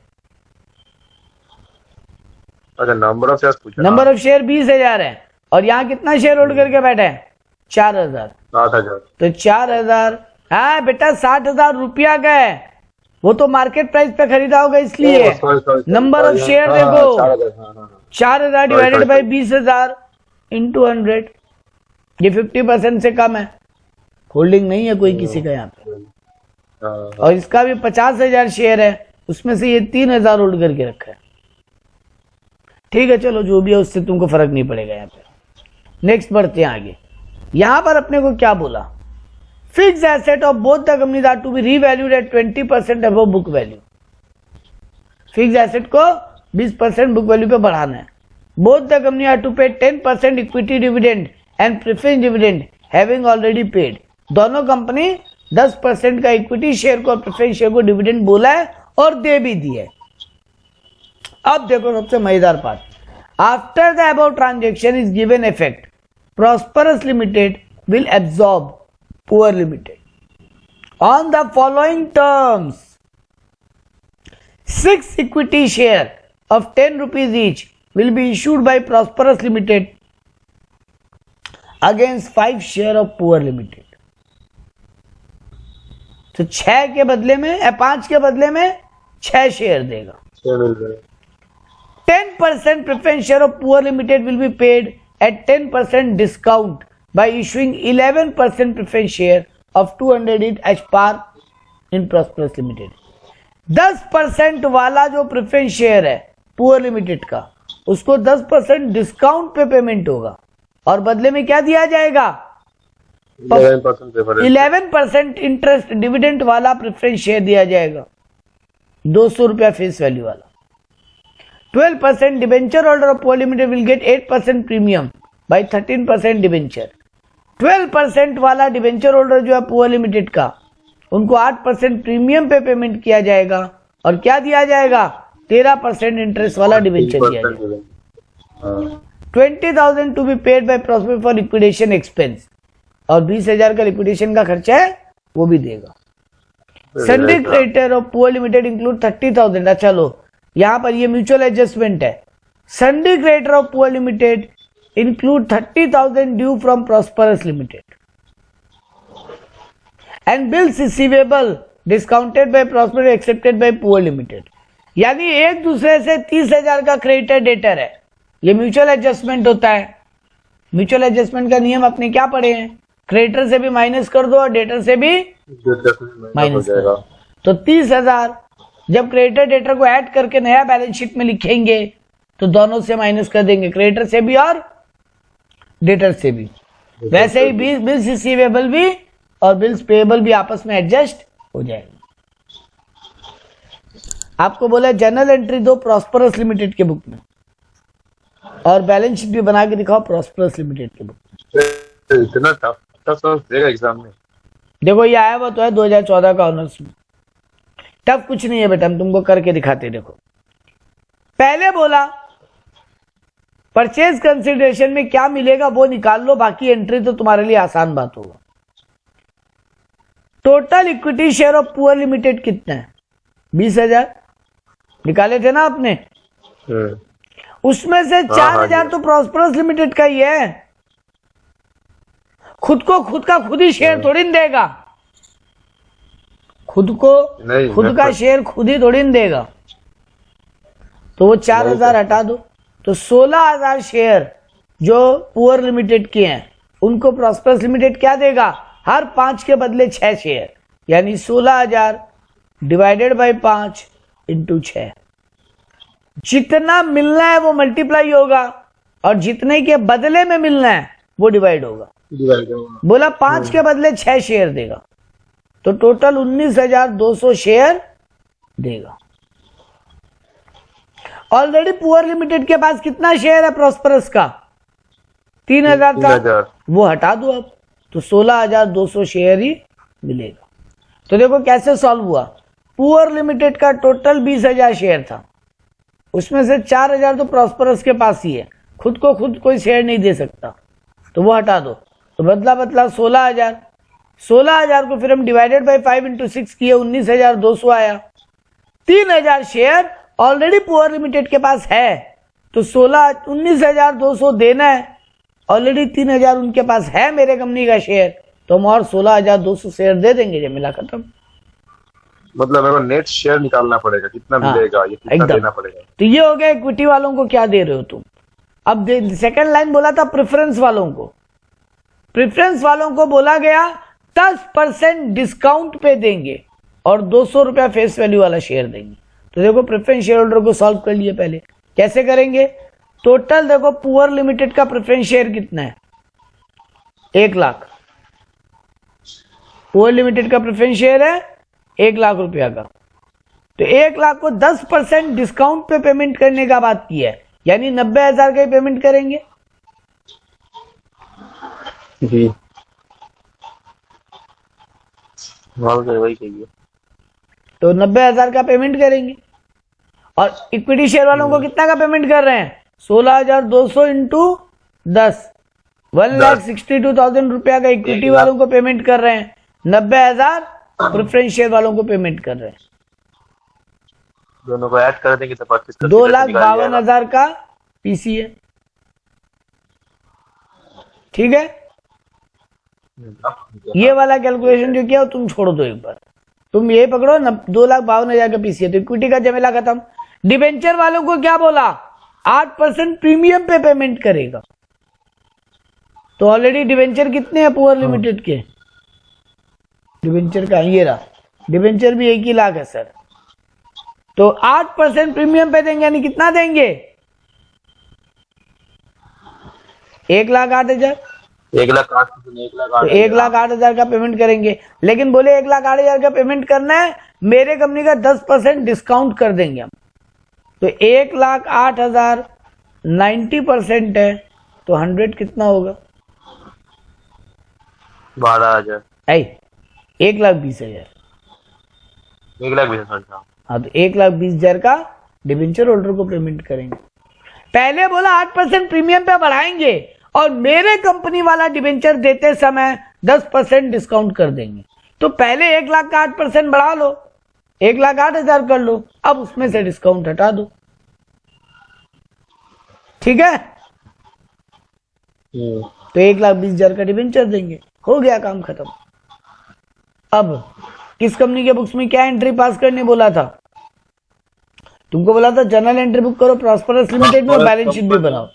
अच्छा, नंबर ऑफ शेयर पूछा। नंबर ऑफ शेयर 20,000 है, और यहाँ कितना शेयर होल्ड करके बैठे हैं? 4,000। 7,000। तो 4,000, हाँ बेटा 60,000 रुपया का है, वो तो मार्केट प्राइस पे खरीदा होगा इसलिए। नंबर ऑफ शेयर देखो, 4,000 डिवाइडेड बाई 20,000 इंटू 100, ये 50% से कम है। होल्डिंग नहीं है कोई किसी का यहाँ पे। और इसका भी 50,000 शेयर है, उसमें से ये 3,000 होल्ड करके रखा है। ठीक है, चलो जो भी है उससे तुमको फर्क नहीं पड़ेगा यहाँ पे। नेक्स्ट बढ़ते हैं आगे। यहां पर अपने को क्या बोला? Fix asset of both the companies are to be revalued at 20% above book value. Fix asset को 20% बुक वैल्यू पे बढ़ाना है। Both the company are to pay 10% equity dividend and preference dividend having already paid. दोनों company 10% का equity share को और preference share को dividend बोला है और दे भी दिए। अब देखो सबसे मजेदार part, after the above transaction is given effect Prosperous Limited will absorb Poor Limited on the following terms. 6 equity share of 10 rupees each will be issued by Prosperous Limited against 5 share of Poor Limited. तो 6 के बदले में 5 के बदले में 6 share देगा. 10% preference share of Poor Limited will be paid at 10% discount by issuing 11% preference share of 200 each as par in Prosperous Limited. 10% वाला जो प्रेफरेंस शेयर है पुअर लिमिटेड का, उसको 10% डिस्काउंट पे पेमेंट होगा और बदले में क्या दिया जाएगा? 11% इंटरेस्ट डिविडेंड वाला प्रेफरेंस शेयर दिया जाएगा, 200 रुपया फेस वैल्यू वाला. 12% debenture holder of poor limited will get 8% premium bye 13% debenture. 12% वाला डिबेंचर होल्डर जो है पुअर लिमिटेड का, उनको 8% प्रीमियम पे पेमेंट किया जाएगा और क्या दिया जाएगा? 13% इंटरेस्ट वाला डिबेंचर दिया जाएगा. 20,000 to be paid by prosper for liquidation expense, और 20,000 का लिक्विडेशन का खर्चा है वो भी देगा. Sunday creditor of poor limited include 30,000. अच्छा लो, यहां पर ये म्यूचुअल एडजस्टमेंट है. Sunday creditor of poor limited include 30,000 due from Prosperous Limited and bills receivable discounted by Prosperous accepted by Poor Limited. यानी एक दूसरे से 30,000 का क्रेडिटर डेटर है. ये म्यूचुअल एडजस्टमेंट होता है. म्यूचुअल एडजस्टमेंट का नियम अपने क्या पढ़े हैं? क्रेडिटर से भी माइनस कर दो और डेटर से भी माइनस कर दो. तो 30,000 जब क्रेडिटर डेटर को ऐड करके नया बैलेंस शीट में लिखेंगे तो दोनों से माइनस कर देंगे, क्रेडिटर से भी और डेटर से भी. वैसे ही बिल्स रिसीवेबल भी और बिल्स पेएबल भी आपस में एडजस्ट हो जाएंगे. आपको बोला जर्नल एंट्री दो प्रॉस्पेरस लिमिटेड के बुक में और बैलेंस शीट भी बना के दिखाओ प्रॉस्पेरस लिमिटेड के बुक में. इतना टफ देगा एग्जाम में. देखो ये आया हुआ तो है 2014 का ऑनर्स में. टफ कुछ नहीं है बेटा, हम तुमको करके दिखाते. देखो पहले बोला परचेज कंसिडरेशन में क्या मिलेगा वो निकाल लो, बाकी एंट्री तो तुम्हारे लिए आसान बात होगा. Total equity share of poor limited कितना है? 20,000 निकाले थे ना आपने. उसमें से 4,000 तो प्रॉस्पेरस लिमिटेड का ही है. खुद को खुद का खुद ही शेयर थोड़ी न देगा. खुद का शेयर खुद ही थोड़ी न देगा. तो वो 4,000 हटा दो, तो 16,000 शेयर जो पुअर लिमिटेड के हैं उनको प्रॉस्पेरस लिमिटेड क्या देगा? हर 5 के बदले 6 शेयर, यानी 16,000 डिवाइडेड बाय 5 इंटू 6. जितना मिलना है वो मल्टीप्लाई होगा और जितने के बदले में मिलना है वो डिवाइड होगा. बोला 5 के बदले 6 शेयर देगा, तो टोटल 19,200 शेयर देगा. ऑलरेडी पुअर लिमिटेड के पास कितना शेयर है प्रॉस्पेरस का? 3,000 का. वो हटा दो अब, तो 16,200 शेयर ही मिलेगा. तो देखो कैसे सॉल्व हुआ. पुअर लिमिटेड का टोटल 20,000 शेयर था, उसमें से 4,000 तो प्रॉस्पेरस के पास ही है, खुद को खुद कोई शेयर नहीं दे सकता, तो वो हटा दो. तो बदला 16,000. 16,000 को फिर हम डिवाइडेड बाय 5 इंटू 6 किए, 19,200 आया. 3,000 शेयर ऑलरेडी पुअर लिमिटेड के पास है, तो 19,200 देना है. ऑलरेडी 3,000 उनके पास है मेरे कंपनी का शेयर, तो हम और 16,200 शेयर दे देंगे. जब मिला खत्म. मतलब मेरे को नेट शेयर निकालना पड़ेगा, कितना मिलेगा, ये कितना देना पड़ेगा. तो ये हो गया इक्विटी वालों को क्या दे रहे हो तुम. अब सेकंड लाइन बोला था प्रेफरेंस वालों को. प्रेफरेंस वालों को बोला गया 10% डिस्काउंट पे देंगे और 200 रुपया फेस वैल्यू वाला शेयर देंगे. तो देखो प्रेफरेंस शेयर होल्डर को सॉल्व कर लिए. पहले कैसे करेंगे? टोटल देखो पुअर लिमिटेड का प्रेफरेंस शेयर कितना है? 1 लाख. पुअर लिमिटेड का प्रेफरेंस शेयर है 1 लाख रुपया का. तो 1 लाख को 10% डिस्काउंट पे पेमेंट करने का बात किया है, यानी 90,000 का ही पेमेंट करेंगे. जी वही कहिए. तो 90,000 का पेमेंट करेंगे. और इक्विटी शेयर वालों को कितना का पेमेंट कर रहे हैं? 16,200 इंटू 10, 1,62,000 रुपया का इक्विटी वालों को पेमेंट कर रहे हैं, 90,000 प्रेफरेंस शेयर वालों को पेमेंट कर रहे हैं। दोनों को ऐड कर देंगे तो 25 2,52,000 का पीसी है। ठीक है, ये वाला कैलकुलेशन जो किया तुम छोड़ दो एक बार, तुम ये पकड़ो 2,52,000 का पीसी है तो इक्विटी का जमेला खत्म। डिबेंचर वालों को क्या बोला, 8% प्रीमियम पे पेमेंट करेगा। तो ऑलरेडी डिबेंचर कितने हैं पुअर लिमिटेड के, डिबेंचर का ये रहा, डिबेंचर भी 1 ही लाख है सर। तो 8% प्रीमियम पे देंगे, यानी कितना देंगे, 1,08,000। 1,08,000 का पेमेंट करेंगे, लेकिन बोले 1,08,000 का पेमेंट करना है, मेरे कंपनी का 10% डिस्काउंट कर देंगे हम। तो 1,08,000 90% है तो 100 कितना होगा, 12,000। 1,20,000। 1,20,000। हाँ, तो 1,20,000 का डिबेंचर होल्डर को पेमेंट करेंगे। पहले बोला 8% प्रीमियम पे बढ़ाएंगे और मेरे कंपनी वाला डिबेंचर देते समय 10% डिस्काउंट कर देंगे। तो पहले 1,00,000 का 8% बढ़ा लो, 1,08,000 कर लो, अब उसमें से डिस्काउंट हटा दो। ठीक है, तो 1,20,000 का डिबेंचर देंगे, हो गया काम खत्म। अब किस कंपनी के बुक्स में क्या एंट्री पास करने बोला था, तुमको बोला था जर्नल एंट्री बुक करो प्रॉस्परस लिमिटेड में, बैलेंस शीट भी बनाओ।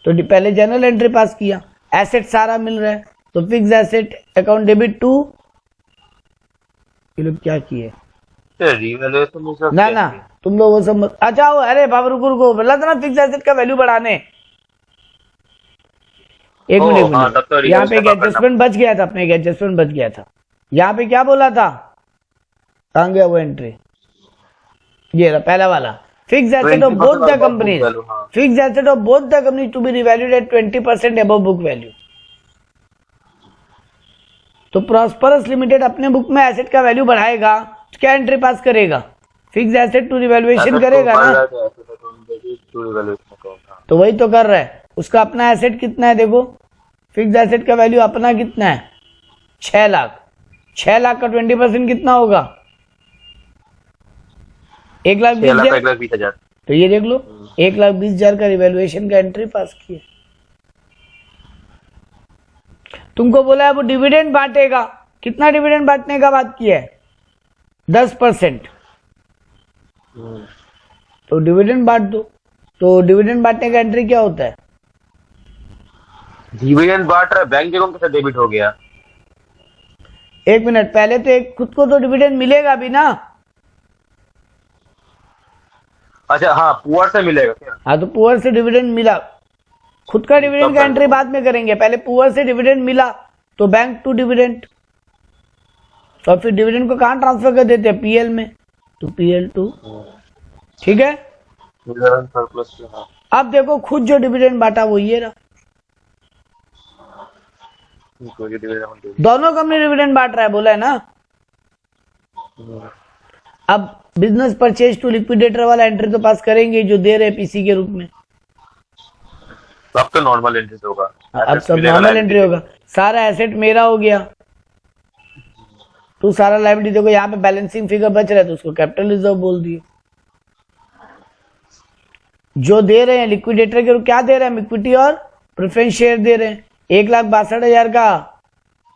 तो पहले जर्नल एंट्री पास किया, एसेट सारा मिल रहा है, तो fix asset account debit to, ये लोग क्या किए ना तुम लोग वो सब। अच्छा वो अरे बाबा रुको, बोला था ना फिक्स एसेट का वैल्यू बढ़ाने। एक मिनट, यहाँ पे एक एडजस्टमेंट बच गया था, अपने एक एडजस्टमेंट बच गया था। यहाँ पे क्या बोला था, कहाँ गया वो एंट्री, ये रहा पहला वाला, fix asset of both the companies, fix asset of both the companies to be revalued at 20% above book value. तो प्रॉस्परस लिमिटेड अपने बुक में एसेट का वैल्यू बढ़ाएगा, तो क्या एंट्री पास करेगा, फिक्स एसेट टू रिवैल्यूएशन करेगा ना। तो वही तो कर रहा है, उसका अपना एसेट कितना है देखो, फिक्स एसेट का वैल्यू अपना कितना है 6 लाख, 6 लाख का 20% कितना होगा 1,20,000। तो ये देख लो 1,20,000 का रिवैल्यूएशन का एंट्री पास किया। तुमको बोला है वो डिविडेंड बांटेगा, कितना डिविडेंड बांटने का बात किया है 10%, तो डिविडेंड बांट दो। तो डिविडेंड बांटने का एंट्री क्या होता है, डिविडेंड बांट रहा, बैंक अकाउंट कैसे डेबिट हो गया। एक मिनट, पहले तो एक खुद को तो डिविडेंड मिलेगा भी ना। अच्छा हाँ, पुअर से मिलेगा क्या। हाँ, तो पुअर से डिविडेंड मिला, खुद का डिविडेंड का एंट्री बाद में करेंगे, पहले पुअर से डिविडेंड मिला तो बैंक टू डिविडेंड, और फिर डिविडेंड को कहाँ ट्रांसफर कर देते हैं, पीएल में, तो पीएल टू। ठीक है, अब देखो खुद जो डिविडेंड बांटा वो ये रहा, दोनों कंपनी डिविडेंड बांट रहा है, बोला है ना। अब बिजनेस परचेज टू लिक्विडेटर वाला एंट्री तो पास करेंगे जो दे रहे पीसी के रूप में। अब तो नॉर्मल एंट्री होगा, अब सब नॉर्मल एंट्री होगा, सारा एसेट मेरा हो गया, तो सारा लायबिलिटी देखो यहाँ पे बैलेंसिंग फिगर बच रहा है तो उसको कैपिटल रिजर्व बोल दिए। जो दे रहे हैं लिक्विडेटर के रूप क्या दे रहे हैं, इक्विटी और प्रेफरेंस शेयर दे रहे हैं, 1,62,000 का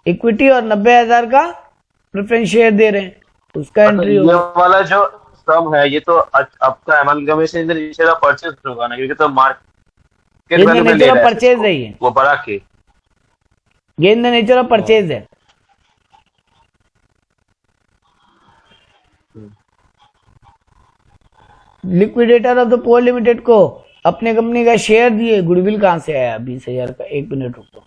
इक्विटी और 90,000 का प्रेफरेंस शेयर दे रहे हैं, उसका एंट्री होगा। ये वाला जो सम है ये तो आपका amalgamation in the nature of purchase होगा ना, क्योंकि तो मार्केट वैल्यू में ले रहा है, परचेज है ये, वो बढ़ा के ये in the nature of purchase है। Liquidator of the poor limited को अपने कंपनी का शेयर दिए, गुडविल कहां से आया 20,000 का, एक मिनट रुको,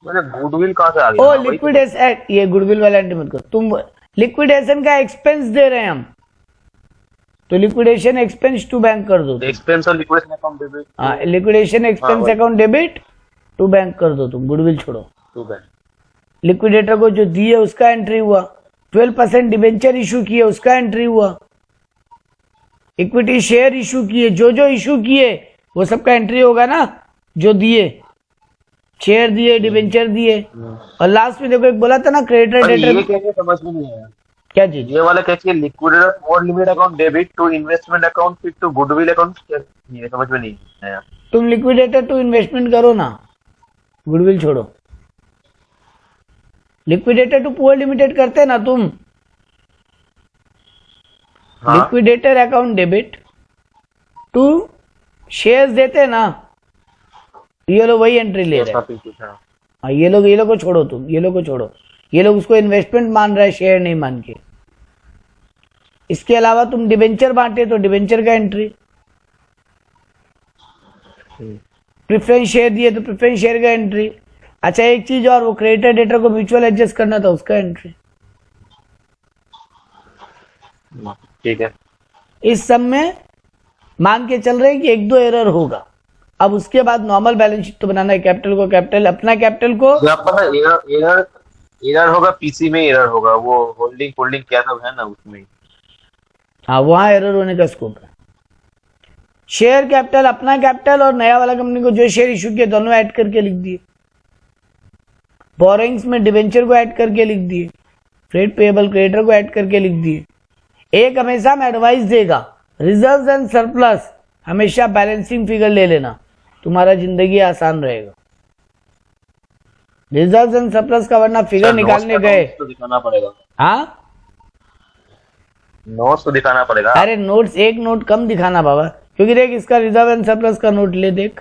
मैंने गुडविल कहां से आ गया। ओ लिक्विडेशन, ये गुडविल वाला एंट्री मत करो तुम, लिक्विडेशन का एक्सपेंस दे रहे हैं हम, तो लिक्विडेशन एक्सपेंस टू बैंक कर दो, एक्सपेंस और लिक्विडेशन अकाउंट डेबिट। हाँ, liquidation expense account debit to bank कर दो, तुम गुडविल छोड़ो, टू बैंक। लिक्विडेटर को जो दिए उसका एंट्री हुआ, 12% डिबेंचर इशू किए उसका एंट्री हुआ, इक्विटी शेयर इशू किए, जो जो इशू किए वो सबका एंट्री होगा ना, जो दिए शेयर दिए, डिबेंचर दिए, और लास्ट में देखो एक बोला था ना क्रेडिटर पर ये डेटर। कैसे समझ में नहीं आया? क्या चीज? ये वाला कैसे liquidator for limit account debit to investment account फिर टू गुडविल अकाउंट, ये समझ में नहीं आया। तुम लिक्विडेटर टू इन्वेस्टमेंट करो ना, गुडविल छोड़ो। लिक्विडेटर टू पुअर लिमिटेड करते ना तुम, हाँ liquidator account debit to shares देते ना, ये लोग वही एंट्री ले रहे ऐसा हैं। फिर कुछ, हाँ। हाँ, ये लोग को छोड़ो, तुम ये लोग को छोड़ो, ये लोग उसको इन्वेस्टमेंट मान रहा है, शेयर नहीं मान के। इसके अलावा तुम डिबेंचर बांटे तो डिबेंचर का एंट्री, प्रेफरेंस शेयर दिए तो प्रेफरेंस शेयर का एंट्री। अच्छा एक चीज और, वो क्रेडिटर डेटर को म्यूचुअल एडजस्ट करना था, उसका एंट्री। ठीक है। इस सब में मान के चल रहे हैं कि एक दो एरर होगा। अब उसके बाद नॉर्मल बैलेंस शीट तो बनाना है, कैपिटल को कैपिटल, अपना कैपिटल को। यहाँ पर एरर होगा, पीसी में एरर होगा, वो होल्डिंग फोल्डिंग क्या सब है ना उसमें। हाँ, वहां एरर होने का स्कोप है। शेयर कैपिटल, अपना कैपिटल और नया वाला कंपनी को जो शेयर इशू किए दोनों ऐड करके लिख दिए। बोरिंग्स में डिबेंचर को ऐड करके लिख दिए, ट्रेड पेएबल क्रेडिटर को ऐड करके लिख दिए। एक हमेशा में एडवाइस देगा, रिजर्व्स एंड सरप्लस हमेशा बैलेंसिंग फिगर ले लेना, तुम्हारा जिंदगी आसान रहेगा। रिजर्व्स एंड सरप्लस का वरना फिगर निकालने गए तो दिखाना पड़ेगा। हाँ, नोट्स तो दिखाना पड़ेगा। अरे नोट्स एक नोट कम दिखाना बाबा, क्योंकि देख इसका रिजर्व एंड सरप्लस का नोट ले, देख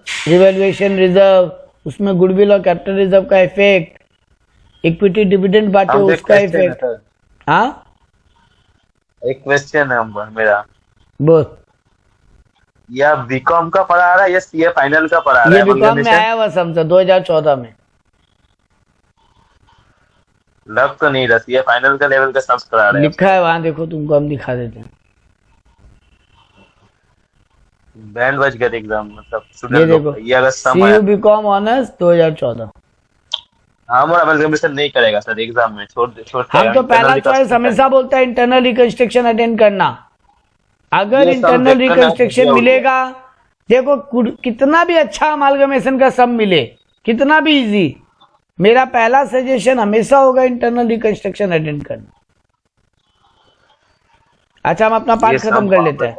रिवैल्यूएशन रिजर्व, उसमें गुडविल और कैपिटल रिजर्व का इफेक्ट, इक्विटी डिविडेंड बांटे उसका इफेक्ट। हाँ, एक क्वेश्चन है मेरा, बोल। या बीकॉम का पढ़ा रहा है या सीए फाइनल का पढ़ा रहा ये है? बीकॉम में आया हुआ समझा 2014 में। लग तो नहीं रहा, सीए फाइनल का लेवल का सम्स करा रहा है। लिखा है वहां, देखो तुमको हम दिखा देते हैं। बैंड बज गया एग्जाम, मतलब ये स्टूडेंट देखो, लोग, ये अगर सम आया सीयू बीकॉम ऑनर्स 2014। हम और अमेलगमेशन नहीं करेगा सर एग्जाम में, छोड़ हम तो पहला चॉइस हमेशा बोलता है इंटरनल रिकंस्ट्रक्शन अटेंड करना। अगर ये सब इंटरनल देखकर रिकंस्ट्रक्शन ना मिलेगा, देखो कितना भी अच्छा अमालगमेशन का सम मिले, कितना भी इजी, मेरा पहला सजेशन हमेशा होगा इंटरनल रिकंस्ट्रक्शन अटेंड करना। अच्छा, हम अपना पार्ट खत्म कर लेते हैं,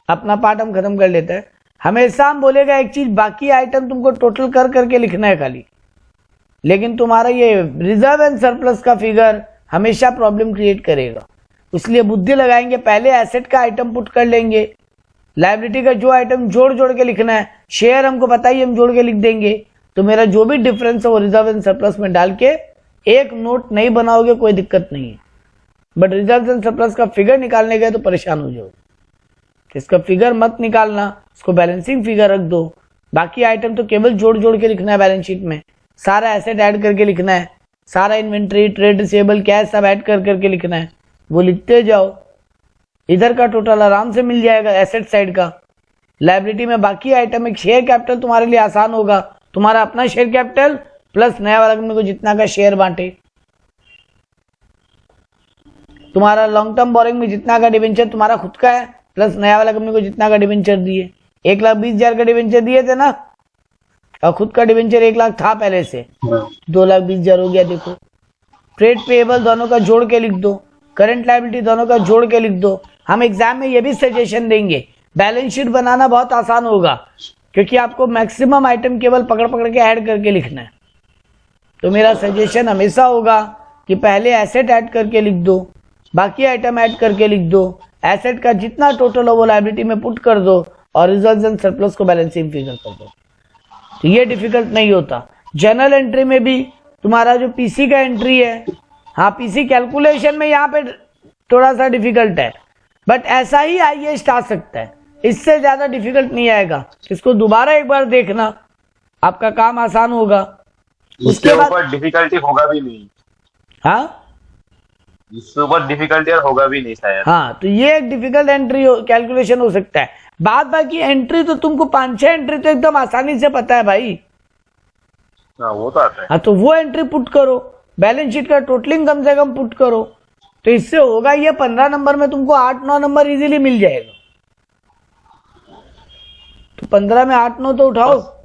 अपना पार्ट हम खत्म कर लेते हैं। हमेशा हम बोलेगा एक चीज, बाकी आइटम तुमको टोटल कर करके लिखना है खाली, लेकिन तुम्हारा ये रिजर्व एंड सरप्लस का फिगर हमेशा प्रॉब्लम क्रिएट करेगा। इसलिए बुद्धि लगाएंगे, पहले एसेट का आइटम पुट कर लेंगे, लायबिलिटी का जो आइटम जोड़ जोड़ के लिखना है, शेयर हमको बताइए हम जोड़ के लिख देंगे, तो मेरा जो भी डिफरेंस है वो रिजर्व एंड सरप्लस में डाल के एक नोट नहीं बनाओगे कोई दिक्कत नहीं है। बट रिजर्व एंड सरप्लस का फिगर निकालने गए तो परेशान हो जाओगे। इसका फिगर मत निकालना, इसको बैलेंसिंग फिगर रख दो। बाकी आइटम तो केवल जोड़ जोड़ के लिखना है बैलेंस शीट में, सारा एसेट ऐड करके लिखना है, सारा इन्वेंट्री ट्रेड रिसीवेबल कैश सब ऐड कर करके लिखना है, वो लिखते जाओ। इधर का टोटल आराम से मिल जाएगा एसेट साइड का। लायबिलिटी में बाकी आइटम, एक शेयर कैपिटल तुम्हारे लिए आसान होगा, तुम्हारा अपना शेयर कैपिटल प्लस नया वाला कंपनी को जितना का शेयर बांटे, तुम्हारा लॉन्ग टर्म बोरिंग में जितना का डिवेंचर तुम्हारा खुद का है प्लस नया वाला कंपनी को जितना का डिवेंचर दिए। 1,20,000 का डिवेंचर दिए थे ना, और खुद का डिवेंचर 1 लाख था पहले से, 2,20,000 हो गया। देखो ट्रेड पेएबल दोनों का जोड़ के लिख दो, करंट लायबिलिटी दोनों का जोड़ के लिख दो। हम एग्जाम में ये भी सजेशन देंगे, बैलेंस शीट बनाना बहुत आसान होगा क्योंकि आपको मैक्सिमम आइटम केवल पकड़ पकड़ के ऐड करके लिखना है। तो मेरा सजेशन हमेशा होगा कि पहले एसेट ऐड करके लिख दो, बाकी आइटम ऐड करके लिख दो, एसेट का जितना टोटल हो वो लायबिलिटी में पुट कर दो और रिजर्व्स एंड सरप्लस को बैलेंसिंग फिगर कर दो। तो ये डिफिकल्ट नहीं होता। जर्नल एंट्री में भी तुम्हारा जो पीसी का एंट्री है, हाँ पीसी कैलकुलेशन में यहाँ पे थोड़ा सा डिफिकल्ट है, बट ऐसा ही हाईएस्ट आ सकता है, इससे ज्यादा डिफिकल्ट नहीं आएगा। इसको दोबारा एक बार देखना, आपका काम आसान होगा। उसके ऊपर डिफिकल्टी होगा भी नहीं। हाँ, इसके ऊपर डिफिकल्टी होगा भी नहीं शायद। हाँ, तो ये एक डिफिकल्ट एंट्री कैलकुलेशन हो सकता है। बाद बाकी एंट्री तो तुमको 5-6 एंट्री तो एकदम आसानी से पता है भाई। हाँ, वो तो आता है। हाँ, तो वो एंट्री पुट करो, बैलेंस शीट का टोटलिंग कम से कम पुट करो, तो इससे होगा ये 15 नंबर में तुमको 8-9 नंबर इजीली मिल जाएगा। तो 15 में 8 9 तो उठाओ।